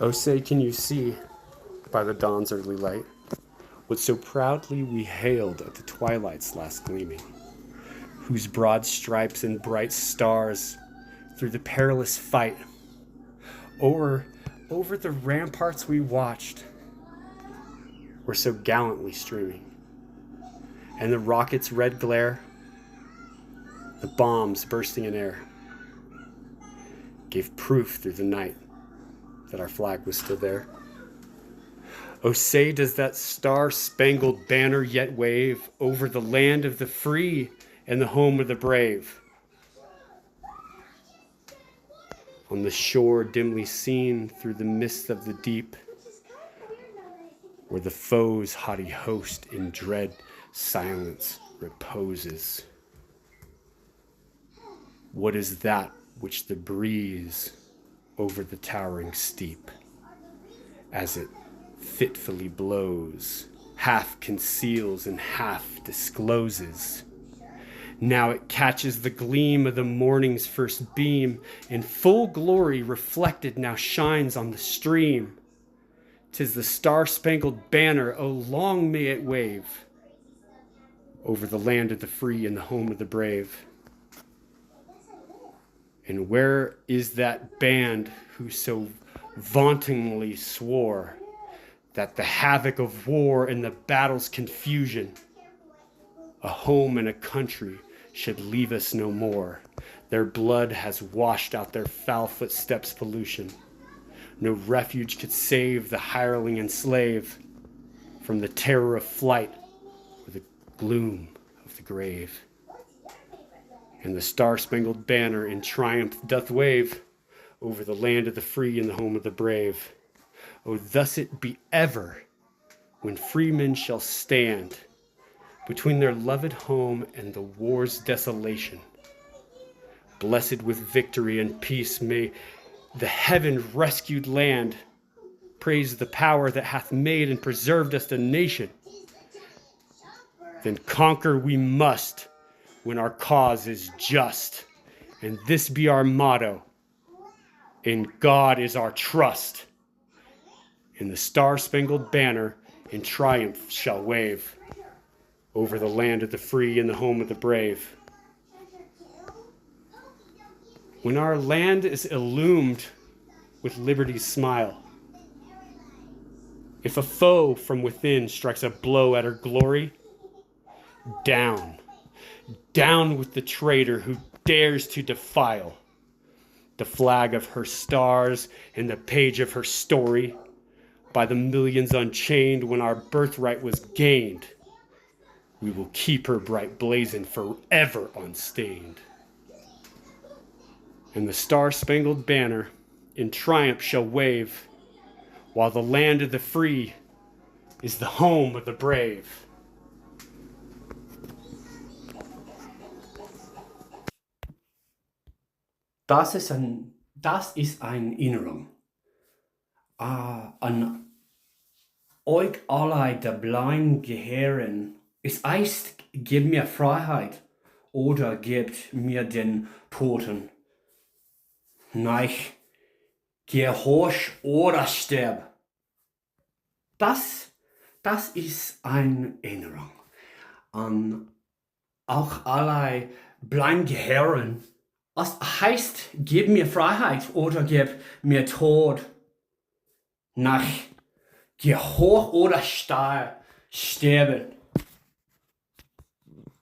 Oh, say, can you see, by the dawn's early light, what so proudly we hailed at the twilight's last gleaming, whose broad stripes and bright stars, through the perilous fight, over the ramparts we watched, were so gallantly streaming, and the rocket's red glare, the bombs bursting in air, gave proof through the night that our flag was still there. Oh, say, does that star-spangled banner yet wave over the land of the free and the home of the brave? On the shore dimly seen through the mist of the deep, where the foe's haughty host in dread silence reposes. What is that which the breeze over the towering steep, as it fitfully blows, half conceals and half discloses? Now it catches the gleam of the morning's first beam, in full glory reflected now shines on the stream. 'Tis the star-spangled banner, oh long may it wave over the land of the free and the home of the brave. And where is that band who so vauntingly swore that the havoc of war and the battle's confusion, a home and a country, should leave us no more? Their blood has washed out their foul footsteps' pollution. No refuge could save the hireling and slave from the terror of flight or the gloom of the grave. And the star-spangled banner in triumph doth wave over the land of the free and the home of the brave. Oh, thus it be ever, when freemen shall stand between their loved home and the war's desolation. Blessed with victory and peace, may the heaven-rescued land praise the power that hath made and preserved us a nation. Then conquer we must, when our cause is just, and this be our motto: in God is our trust. And the star-spangled banner in triumph shall wave over the land of the free and the home of the brave. When our land is illumined with liberty's smile, if a foe from within strikes a blow at her glory, down with the traitor who dares to defile the flag of her stars and the page of her story. By the millions unchained when our birthright was gained, we will keep her bright blazing forever unstained. And the star-spangled banner in triumph shall wave, while the land of the free is the home of the brave. Das ist eine Erinnerung an euch alle, der blind gehören. Es heißt, gib mir Freiheit oder gebt mir den Toten. Nein, gehorch oder sterb. Das ist eine Erinnerung an auch alle blind gehören. Das heißt, gib mir Freiheit oder gib mir Tod. Nach Gehorch oder sterben.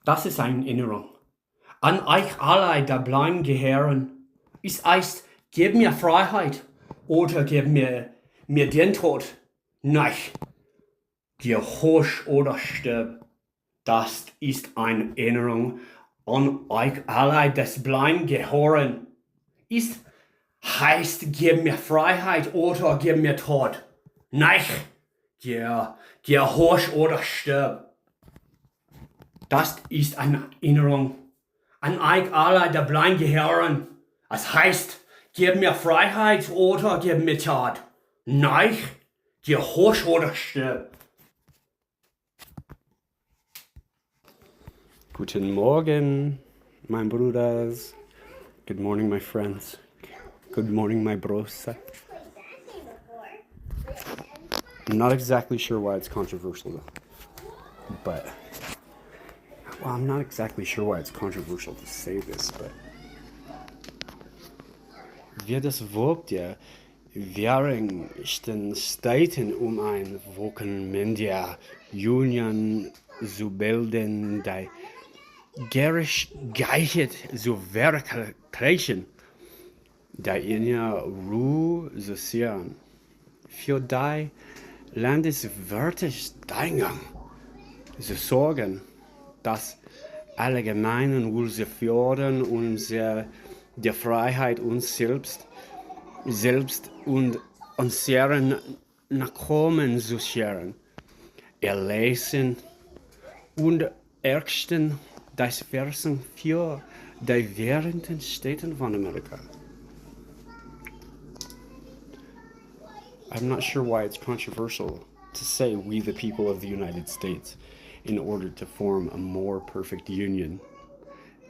Das ist eine Erinnerung an euch alle, der blind gehören. Es heißt, gib mir Freiheit oder gib mir den Tod. Nach Gehorch oder sterben. Das ist eine Erinnerung an euch alle, das blind gehören. Es heißt, gib mir Freiheit oder gib mir Tod. Nein, gehorch oder sterb. Das ist eine Erinnerung an euch alle, der blind gehören. Es heißt, gib mir Freiheit oder gib mir Tod. Nein, gehorch oder sterb. Guten Morgen, my brothers. Good morning, my friends. Good morning, my bros. I'm not exactly sure why it's controversial though. But, well, I'm not exactly sure why it's controversial to say this, but wir das Wort ja Verenigten Staaten ein Wochenende Union zu bilden, die Gerechtigkeit zu verwirklichen, die in Ruhe zu sehen, für die Landeswirtschaftseingang zu sorgen, dass allgemeinen Wohl zu fördern und der Freiheit uns selbst und unseren Nachkommen zu scheren, erlesen und ersten das Versen für die Vereinigten Staaten von Amerika. I'm not sure why it's controversial to say we the people of the United States in order to form a more perfect union,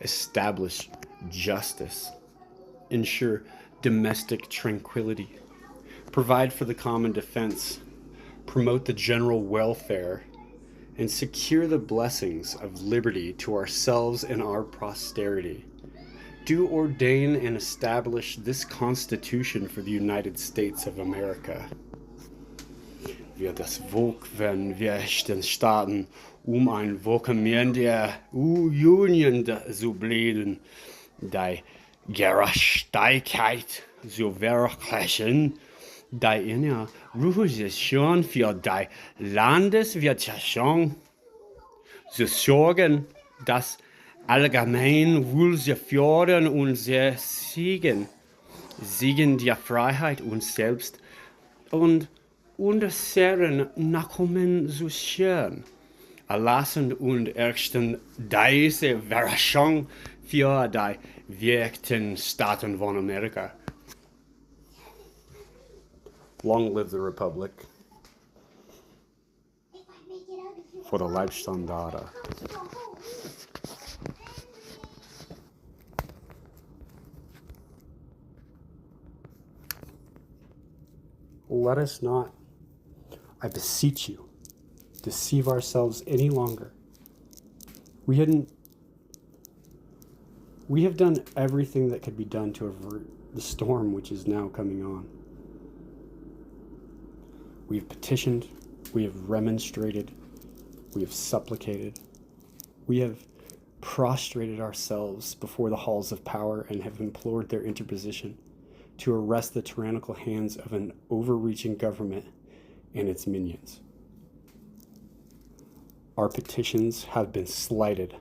establish justice, ensure domestic tranquility, provide for the common defense, promote the general welfare, and secure the blessings of liberty to ourselves and our posterity. Do ordain and establish this Constitution for the United States of America. Wir das Volk werden wir den Staaten ein Wochenende Union zu bilden, die Gerechtigkeit zu verwirklichen, die in Ruhe für die Landeswirtschaft zu sorgen, dass allgemein Wohl zu fördern und zu siegen der Freiheit uns selbst und unseren Nachkommen zu scheren, erlassen und ersten diese Version für die Vereinigten Staaten von Amerika. Long live the Republic. För det livsstandard. Let us not, I beseech you, deceive ourselves any longer. We have done everything that could be done to avert the storm which is now coming on. We have petitioned, we have remonstrated, we have supplicated, we have prostrated ourselves before the halls of power and have implored their interposition to arrest the tyrannical hands of an overreaching government and its minions. Our petitions have been slighted.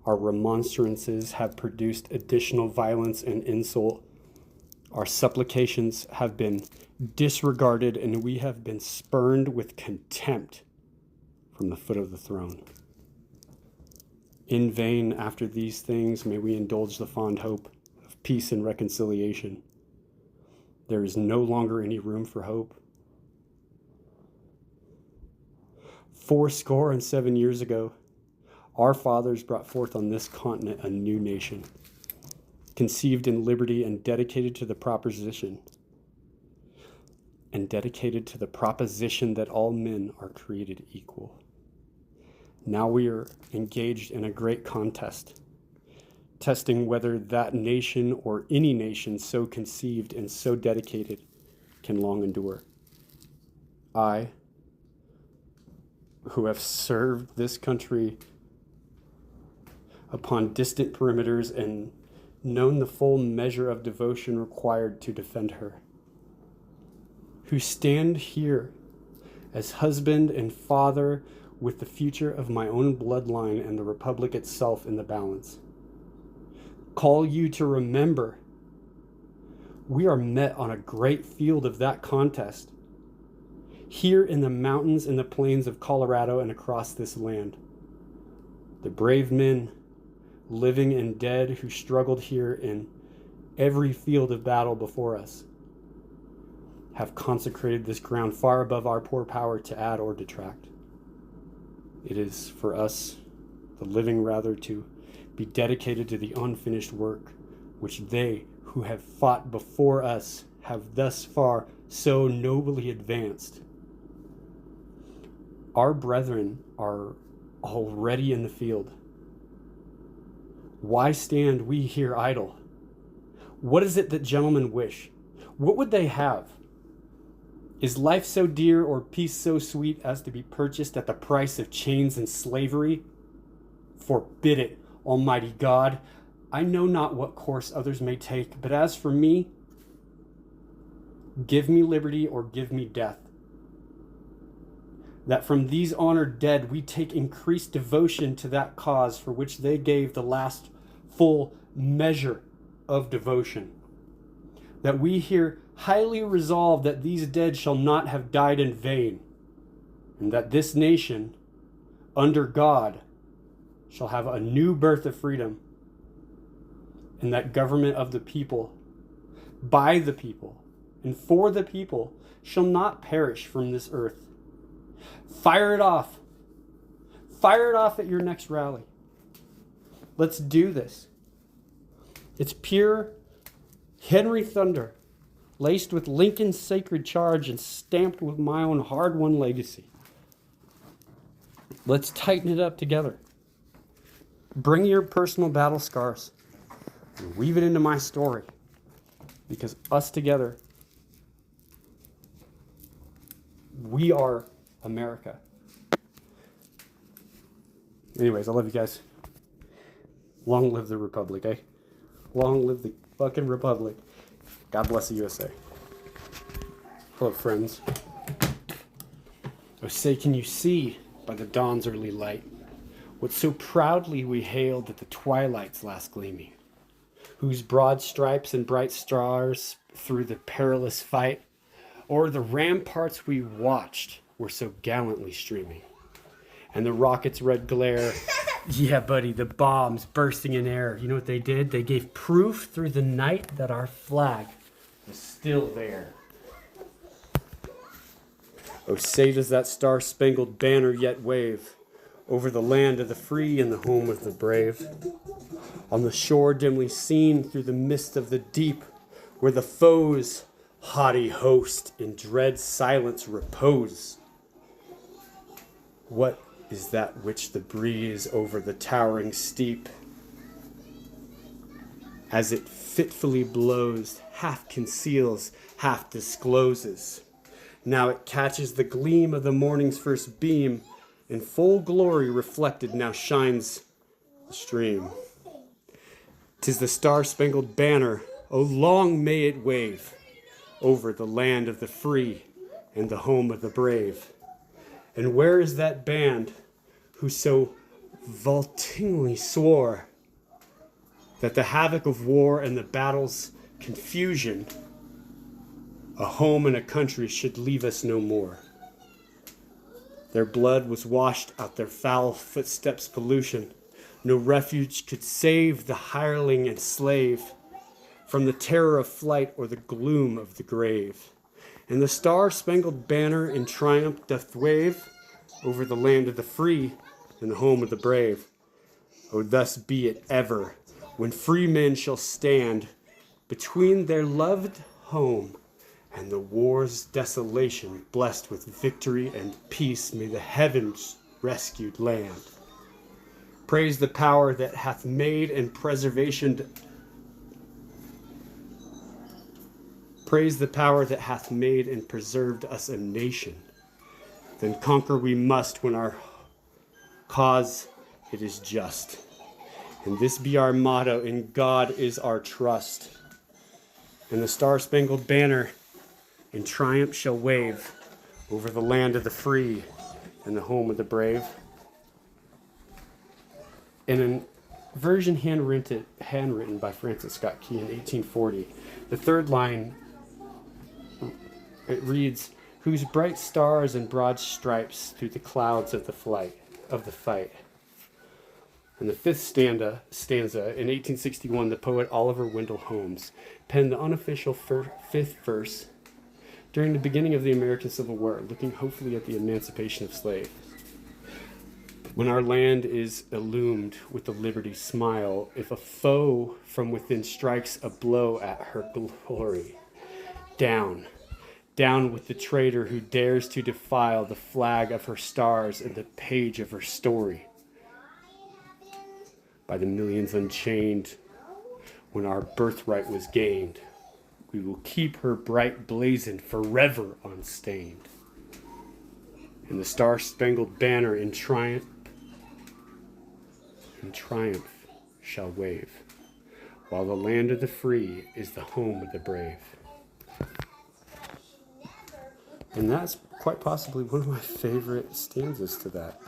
Our remonstrances have produced additional violence and insult. Our supplications have been disregarded, and we have been spurned with contempt from the foot of the throne. In vain, after these things, may we indulge the fond hope of peace and reconciliation. There is no longer any room for hope. 77 years ago, our fathers brought forth on this continent a new nation, conceived in liberty and dedicated to the proposition that all men are created equal. Now we are engaged in a great contest, testing whether that nation or any nation so conceived and so dedicated can long endure. I, who have served this country upon distant perimeters and known the full measure of devotion required to defend her, who stand here as husband and father with the future of my own bloodline and the Republic itself in the balance, call you to remember we are met on a great field of that contest, here in the mountains and the plains of Colorado and across this land. The brave men, living and dead, who struggled here in every field of battle before us, have consecrated this ground far above our poor power to add or detract. It is for us, the living rather, to be dedicated to the unfinished work which they who have fought before us have thus far so nobly advanced. Our brethren are already in the field. Why stand we here idle? What is it that gentlemen wish? What would they have? Is life so dear or peace so sweet as to be purchased at the price of chains and slavery? Forbid it, Almighty God. I know not what course others may take, but as for me, give me liberty or give me death. That from these honored dead we take increased devotion to that cause for which they gave the last full measure of devotion. That we here highly resolve that these dead shall not have died in vain, and that this nation, under God, shall have a new birth of freedom, and that government of the people, by the people, and for the people, shall not perish from this earth. Fire it off. Fire it off at your next rally. Let's do this. It's pure Henry thunder, laced with Lincoln's sacred charge and stamped with my own hard-won legacy. Let's tighten it up together. Bring your personal battle scars and weave it into my story, because us together, we are America. Anyways, I love you guys. Long live the Republic, eh? Long live the fucking Republic. God bless the USA. Hello, friends. Oh, say, can you see by the dawn's early light what so proudly we hailed at the twilight's last gleaming, whose broad stripes and bright stars through the perilous fight o'er the ramparts we watched were so gallantly streaming, and the rocket's red glare, yeah, buddy, the bombs bursting in air. You know what they did? They gave proof through the night that our flag was still there. Oh, say does that star-spangled banner yet wave over the land of the free and the home of the brave, on the shore dimly seen through the mist of the deep, where the foe's haughty host in dread silence repose. What is that which the breeze over the towering steep, as it fitfully blows, half conceals, half discloses? Now it catches the gleam of the morning's first beam, in full glory reflected now shines the stream. 'Tis the star-spangled banner, oh long may it wave over the land of the free and the home of the brave. And where is that band who so vaultingly swore that the havoc of war and the battle's confusion, a home and a country, should leave us no more? Their blood was washed out, their foul footsteps' pollution. No refuge could save the hireling and slave from the terror of flight or the gloom of the grave. And the star-spangled banner in triumph doth wave over the land of the free and the home of the brave. Oh, thus be it ever, when free men shall stand between their loved home and the war's desolation. Blessed with victory and peace, may the heavens rescued land. Praise the power that hath made and preservation. Praise the power that hath made and preserved us a nation. Then conquer we must when our cause it is just. And this be our motto, in God is our trust. And the star-spangled banner in triumph shall wave over the land of the free and the home of the brave. In a version handwritten by Francis Scott Key in 1840, the third line, it reads, whose bright stars and broad stripes through the clouds of the fight. And the fifth stanza, in 1861, the poet Oliver Wendell Holmes penned the unofficial fifth verse during the beginning of the American Civil War, looking hopefully at the emancipation of slaves. When our land is illumined with the liberty smile, if a foe from within strikes a blow at her glory, down, Down with the traitor who dares to defile the flag of her stars and the page of her story. By the millions unchained, when our birthright was gained, we will keep her bright blazoned forever unstained. And the star-spangled banner in triumph shall wave, while the land of the free is the home of the brave. And that's quite possibly one of my favorite stanzas to that.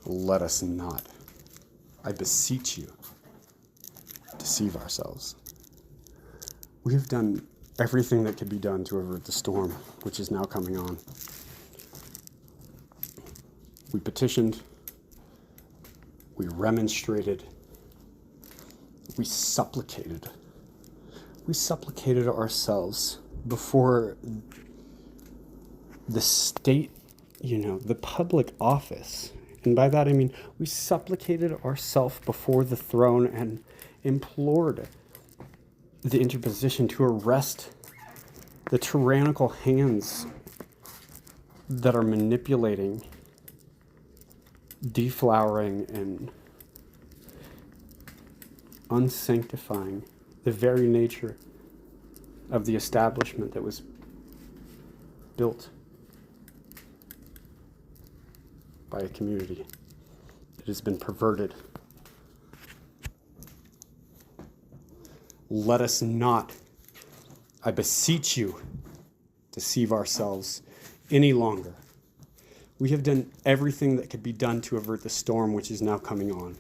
Let us not, I beseech you, deceive ourselves. We have done everything that could be done to avert the storm, which is now coming on. We petitioned, we remonstrated, we supplicated. We supplicated ourselves before the state, the public office. And by that I mean we supplicated ourselves before the throne and implored the interposition to arrest the tyrannical hands that are manipulating, deflowering, and unsanctifying the very nature of the establishment that was built by a community. It has been perverted. Let us not, I beseech you, deceive ourselves any longer. We have done everything that could be done to avert the storm which is now coming on.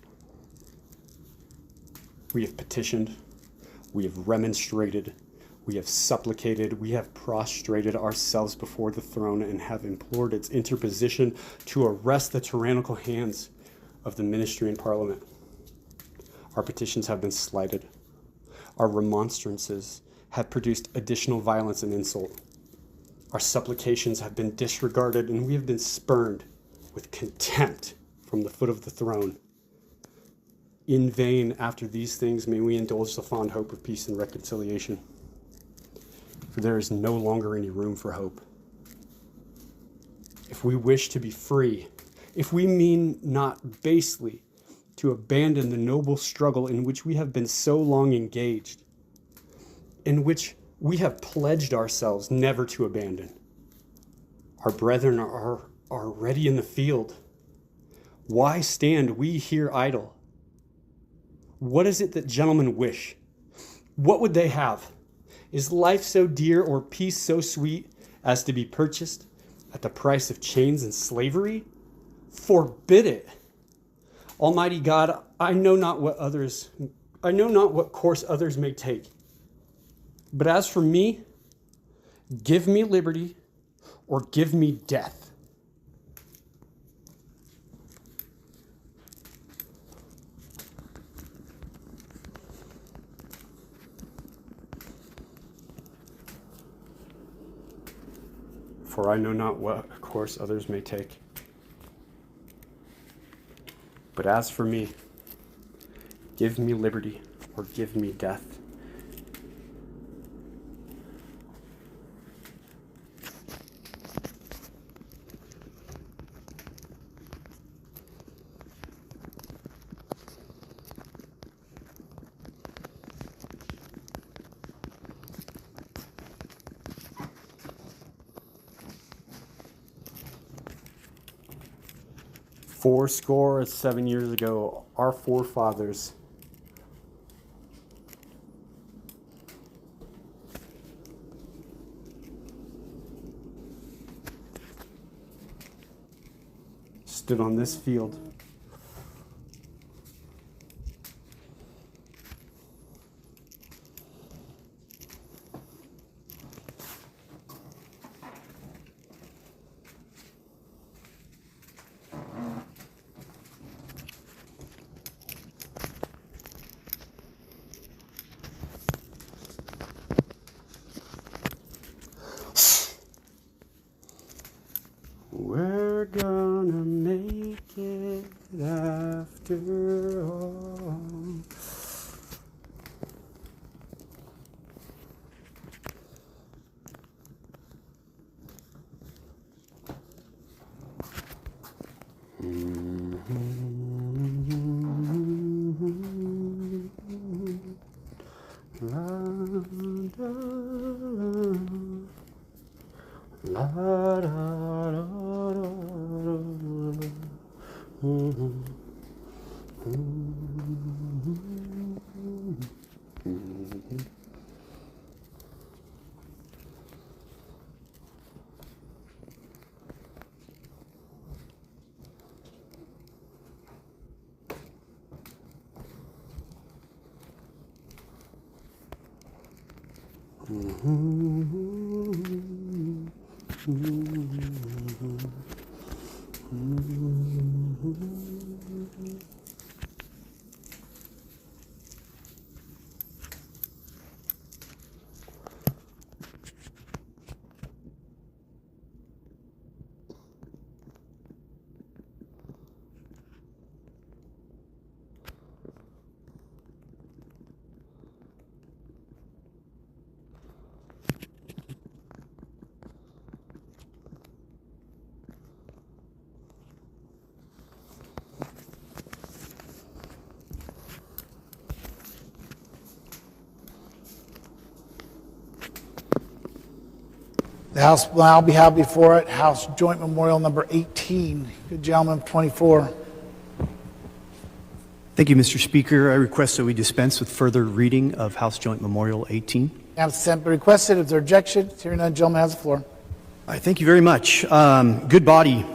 We have petitioned, we have remonstrated, we have supplicated, we have prostrated ourselves before the throne and have implored its interposition to arrest the tyrannical hands of the ministry and parliament. Our petitions have been slighted. Our remonstrances have produced additional violence and insult. Our supplications have been disregarded, and we have been spurned with contempt from the foot of the throne. In vain, after these things, may we indulge the fond hope of peace and reconciliation. For there is no longer any room for hope. If we wish to be free, if we mean not basely to abandon the noble struggle in which we have been so long engaged, in which we have pledged ourselves never to abandon, our brethren are already in the field. Why stand we here idle? What is it that gentlemen wish? What would they have? Is life so dear or peace so sweet as to be purchased at the price of chains and slavery? Forbid it. Almighty God, I know not what course others may take. But as for me, give me liberty or give me death. For I know not what course others may take. But as for me, give me liberty or give me death. Fourscore and 7 years ago, our forefathers stood on this field We're gonna make it. The House will now be held before it, House Joint Memorial number 18. Good gentleman, 24. Thank you, Mr. Speaker. I request that we dispense with further reading of House Joint Memorial 18. Now, consent be requested. If there are objections, hearing none, gentleman has the floor. All right, thank you very much. Good body.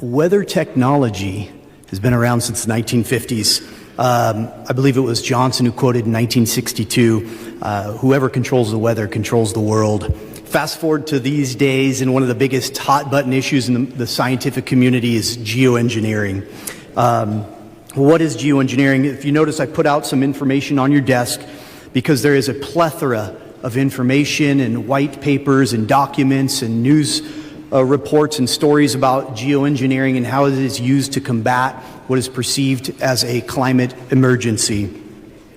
Weather technology has been around since the 1950s. I believe it was Johnson who quoted in 1962, whoever controls the weather controls the world. Fast forward to these days, and one of the biggest hot button issues in the scientific community is geoengineering. What is geoengineering? If you notice, I put out some information on your desk because there is a plethora of information and white papers and documents and news reports and stories about geoengineering and how it is used to combat what is perceived as a climate emergency.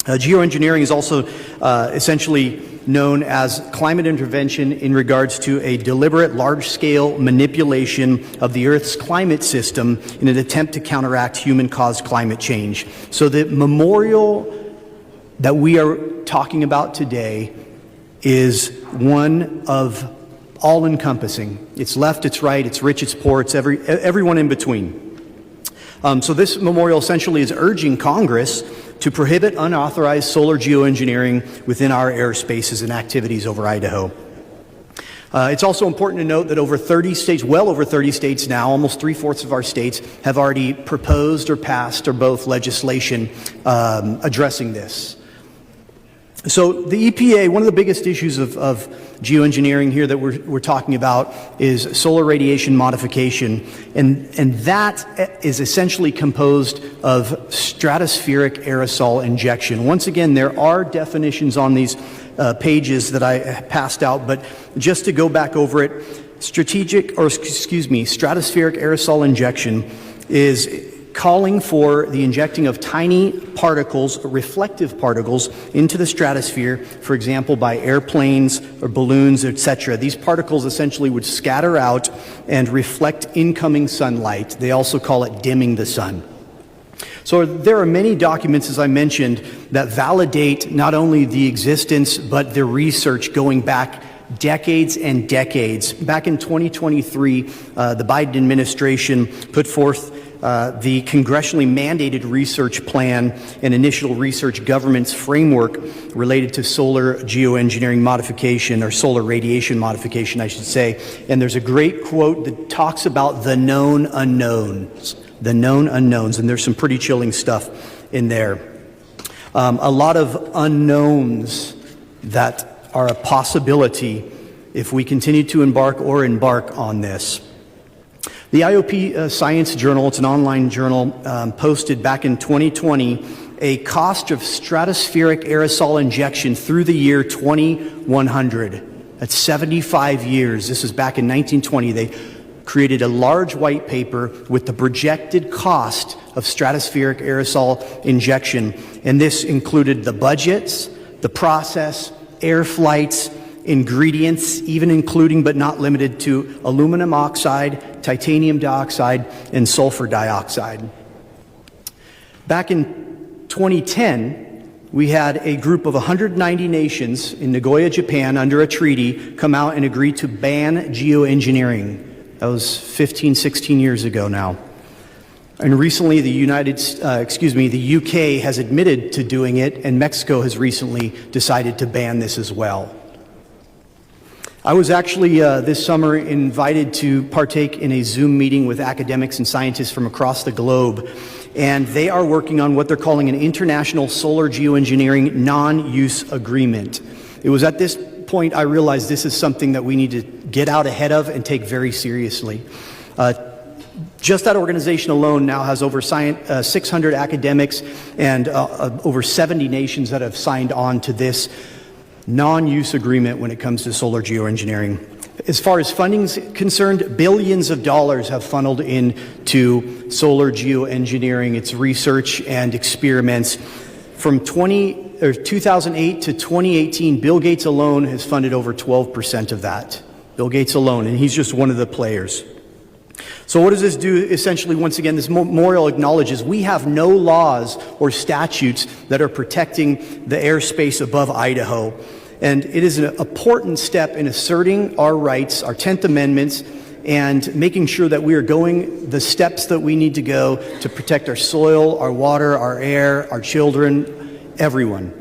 Geoengineering is also essentially known as climate intervention in regards to a deliberate large-scale manipulation of the Earth's climate system in an attempt to counteract human-caused climate change. So the memorial that we are talking about today is one of all-encompassing. It's left, it's right, it's rich, it's poor, it's everyone in between. So this memorial essentially is urging Congress to prohibit unauthorized solar geoengineering within our airspaces and activities over Idaho. It's also important to note that over 30 states, well over 30 states now, almost 3/4 of our states, have already proposed or passed or both legislation addressing this. So the EPA, one of the biggest issues of geoengineering here that we're talking about is solar radiation modification, and that is essentially composed of stratospheric aerosol injection. Once again, there are definitions on these pages that I passed out, but just to go back over it, stratospheric aerosol injection is calling for the injecting of tiny particles, reflective particles, into the stratosphere, for example, by airplanes or balloons, etc. These particles essentially would scatter out and reflect incoming sunlight. They also call it dimming the sun. So there are many documents, as I mentioned, that validate not only the existence, but the research going back decades and decades. Back in 2023, the Biden administration put forth the congressionally mandated research plan and initial research governance framework related to solar geoengineering modification, or solar radiation modification, I should say. And there's a great quote that talks about the known unknowns, and there's some pretty chilling stuff in there. A lot of unknowns that are a possibility if we continue to embark on this. The IOP Science Journal, it's an online journal, posted back in 2020 a cost of stratospheric aerosol injection through the year 2100. That's 75 years. This is back in 1920. They created a large white paper with the projected cost of stratospheric aerosol injection. And this included the budgets, the process, air flights, ingredients, even including but not limited to aluminum oxide, titanium dioxide, and sulfur dioxide. Back in 2010, we had a group of 190 nations in Nagoya, Japan, under a treaty, come out and agree to ban geoengineering. That was 15, 16 years ago now. And recently, the UK has admitted to doing it, and Mexico has recently decided to ban this as well. I was actually this summer invited to partake in a Zoom meeting with academics and scientists from across the globe, and they are working on what they're calling an international solar geoengineering non-use agreement. It was at this point I realized this is something that we need to get out ahead of and take very seriously. Just that organization alone now has over 600 academics and over 70 nations that have signed on to this non-use agreement when it comes to solar geoengineering. As far as funding is concerned, billions of dollars have funneled into solar geoengineering, its research and experiments. From 2008 to 2018, Bill Gates alone has funded over 12% of that. Bill Gates alone, and he's just one of the players. So what does this do? Essentially, once again, this memorial acknowledges we have no laws or statutes that are protecting the airspace above Idaho. And it is an important step in asserting our rights, our 10th Amendment, and making sure that we are going the steps that we need to go to protect our soil, our water, our air, our children, everyone.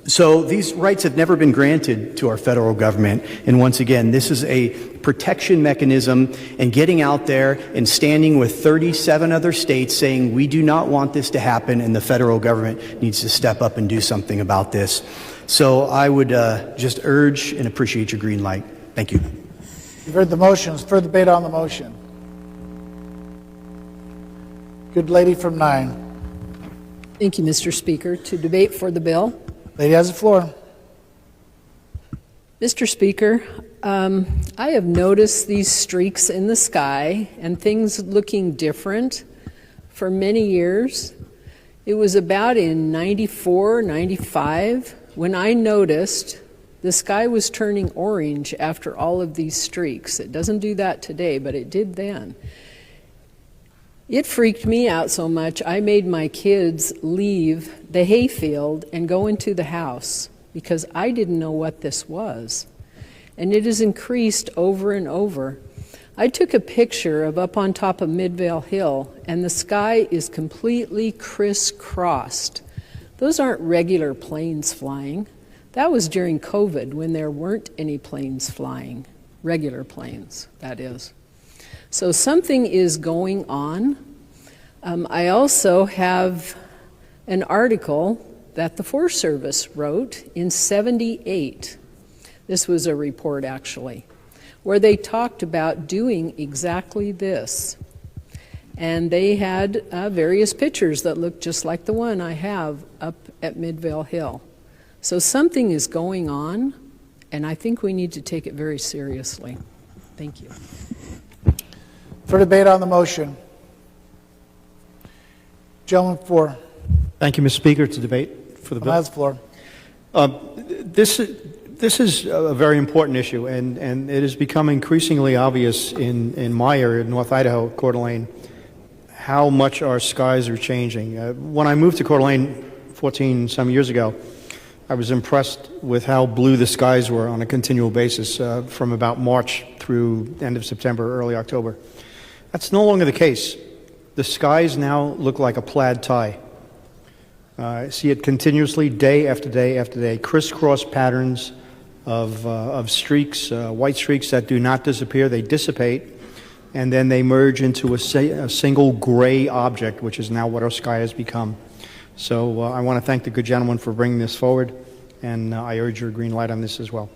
So these rights have never been granted to our federal government. And once again, this is a protection mechanism, and getting out there and standing with 37 other states saying we do not want this to happen and the federal government needs to step up and do something about this. So I would just urge and appreciate your green light. Thank you. You've heard the motions. Further debate on the motion. Good lady from 9. Thank you, Mr. Speaker. To debate for the bill. Lady has the floor. Mr. Speaker, I have noticed these streaks in the sky and things looking different for many years. It was about in 94, 95 when I noticed the sky was turning orange after all of these streaks. It doesn't do that today, but it did then. It freaked me out so much, I made my kids leave the hayfield and go into the house because I didn't know what this was. And it has increased over and over. I took a picture of up on top of Midvale Hill, and the sky is completely crisscrossed. Those aren't regular planes flying. That was during COVID when there weren't any planes flying, regular planes, that is. So something is going on. I also have an article that the Forest Service wrote in '78. This was a report, actually, where they talked about doing exactly this. And they had various pictures that looked just like the one I have up at Midvale Hill. So something is going on, and I think we need to take it very seriously. Thank you. For debate on the motion. Gentleman for. Thank you, Mr. Speaker. To debate for the bill. Has the floor. This is a very important issue, and it has become increasingly obvious in my area, North Idaho, Coeur d'Alene, how much our skies are changing. When I moved to Coeur d'Alene 14 some years ago, I was impressed with how blue the skies were on a continual basis from about March through end of September, early October. That's no longer the case. The skies now look like a plaid tie. I see it continuously, day after day after day, crisscross patterns of streaks, white streaks that do not disappear. They dissipate, and then they merge into a single gray object, which is now what our sky has become. So I want to thank the good gentleman for bringing this forward, and I urge your green light on this as well.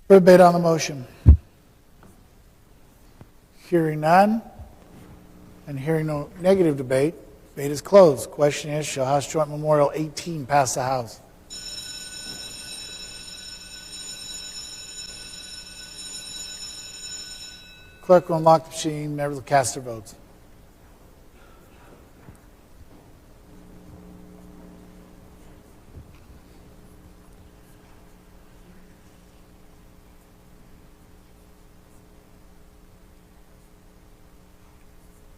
For debate on the motion. Hearing none, and hearing no negative debate, debate is closed. Question is, shall House Joint Memorial 18 pass the House? Clerk will unlock the machine. Members will cast their votes.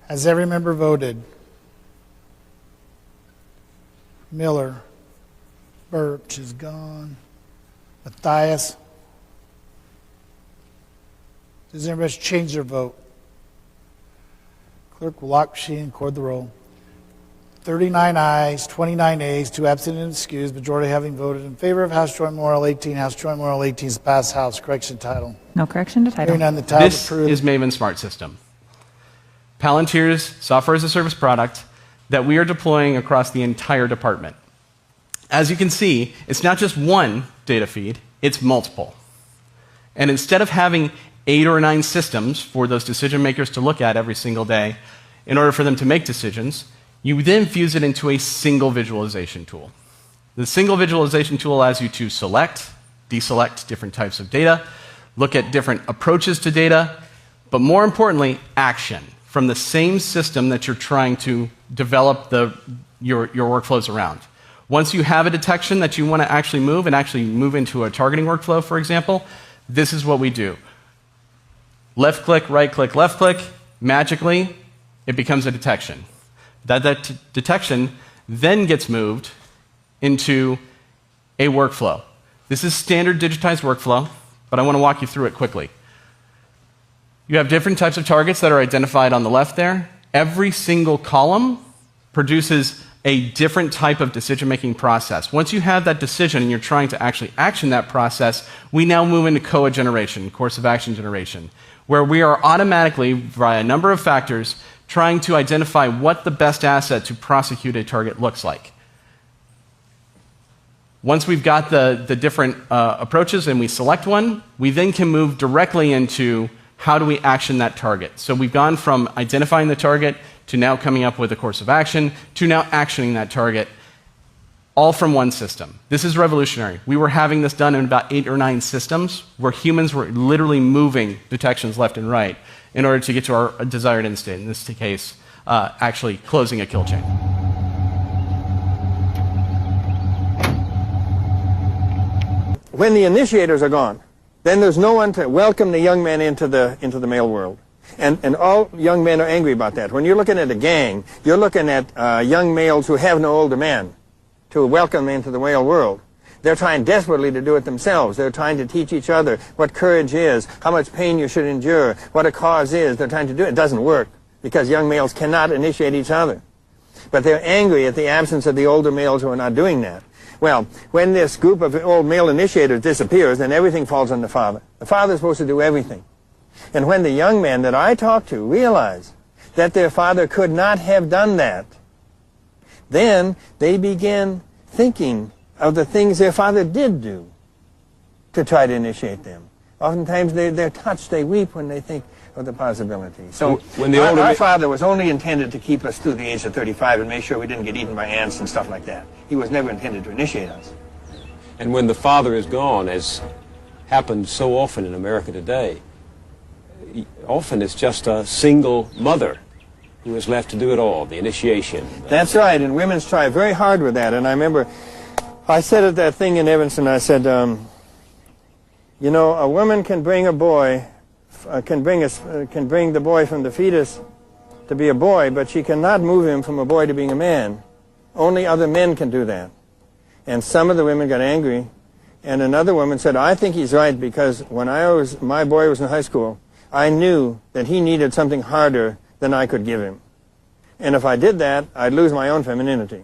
Has every member voted? Miller. Birch is gone. Matthias. Does anybody change their vote? Clerk will lock machine and record the roll. 39 ayes, 29 ayes, 2 absent and excused, majority having voted in favor of House Joint Memorial 18. House Joint Memorial 18 is the passed House. Correction title. No correction to title. Hearing none, the title This approved. is Maven Smart System, Palantir's software as a service product that we are deploying across the entire department. As you can see, it's not just one data feed, it's multiple. And instead of having 8 or 9 systems for those decision makers to look at every single day in order for them to make decisions, you then fuse it into a single visualization tool. The single visualization tool allows you to select, deselect different types of data, look at different approaches to data, but more importantly, action from the same system that you're trying to develop your workflows around. Once you have a detection that you want to actually move into a targeting workflow, for example, this is what we do. Left click, right click, left click, magically, it becomes a detection. That detection then gets moved into a workflow. This is standard digitized workflow, but I want to walk you through it quickly. You have different types of targets that are identified on the left there. Every single column produces a different type of decision-making process. Once you have that decision and you're trying to actually action that process, we now move into COA generation, course of action generation, where we are automatically, via a number of factors, trying to identify what the best asset to prosecute a target looks like. Once we've got the different approaches and we select one, we then can move directly into how do we action that target. So we've gone from identifying the target to now coming up with a course of action to now actioning that target, all from one system. This is revolutionary. We were having this done in about 8 or 9 systems where humans were literally moving detections left and right in order to get to our desired end state, in this case, actually closing a kill chain. When the initiators are gone, then there's no one to welcome the young men into the male world. And all young men are angry about that. When you're looking at a gang, you're looking at young males who have no older men to welcome them into the male world. They're trying desperately to do it themselves. They're trying to teach each other what courage is, how much pain you should endure, what a cause is. They're trying to do it. It doesn't work because young males cannot initiate each other. But they're angry at the absence of the older males who are not doing that. Well, when this group of old male initiators disappears, then everything falls on the father. The father's supposed to do everything. And when the young men that I talk to realize that their father could not have done that, then they begin thinking of the things their father did do to try to initiate them. Oftentimes they're touched, they weep when they think of the possibility. So when the our father was only intended to keep us through the age of 35 and make sure we didn't get eaten by ants and stuff like that. He was never intended to initiate us. And when the father is gone, as happens so often in America today, often it's just a single mother who is left to do it all, the initiation. That's right, and women try very hard with that. And I remember I said at that thing in Evanston, I said, you know, a woman can bring a boy, can bring the boy from the fetus to be a boy, but she cannot move him from a boy to being a man. Only other men can do that. And some of the women got angry, and another woman said, I think he's right, because when my boy was in high school, I knew that he needed something harder than I could give him. And if I did that, I'd lose my own femininity.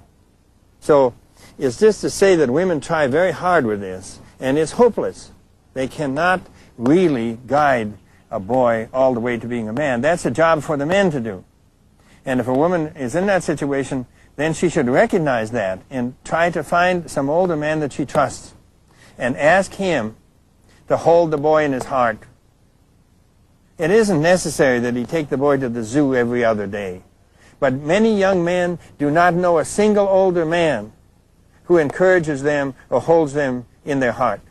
So it's just to say that women try very hard with this, and it's hopeless. They cannot really guide a boy all the way to being a man. That's a job for the men to do. And if a woman is in that situation, then she should recognize that and try to find some older man that she trusts and ask him to hold the boy in his heart. It isn't necessary that he take the boy to the zoo every other day. But many young men do not know a single older man who encourages them or holds them in their heart.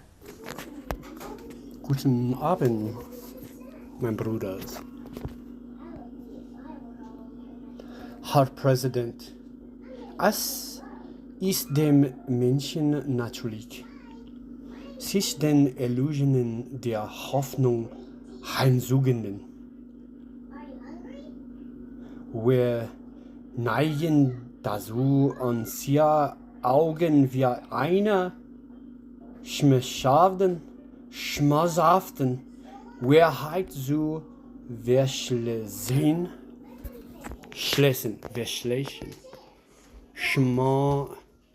Guten Abend, mein Bruders. Herr Präsident, es ist dem Menschen natürlich, sich den Illusionen der Hoffnung heimsugenden. Wir neigen dazu, unsere Augen wie eine schmerzhaften Wahrheit zu verschließen.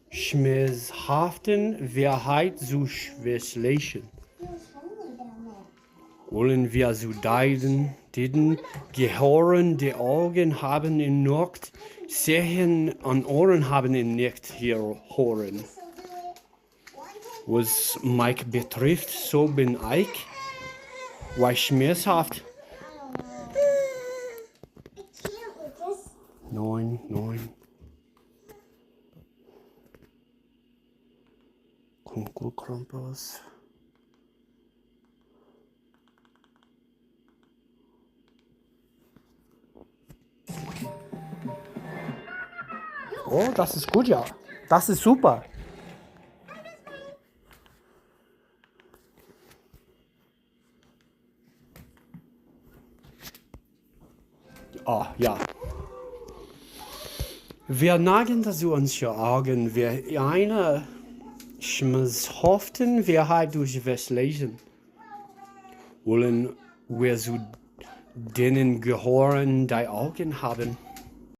Schmerzhaften Wahrheit zu verschließen. Wollen wir so deuten, gehören die Augen haben in Nacht, sehen und Ohren haben in nicht hier hören. Was mich betrifft, so bin ich, weil schmerzhaft. 9. Kunkelkrampus. Oh, das ist gut, ja. Das ist super. Ah, ja. Wir neigen dazu, unsere Augen wie eine schmerzhaften Wahrheit durch Verschließen. Wollen wir zu denen gehören, die Augen haben.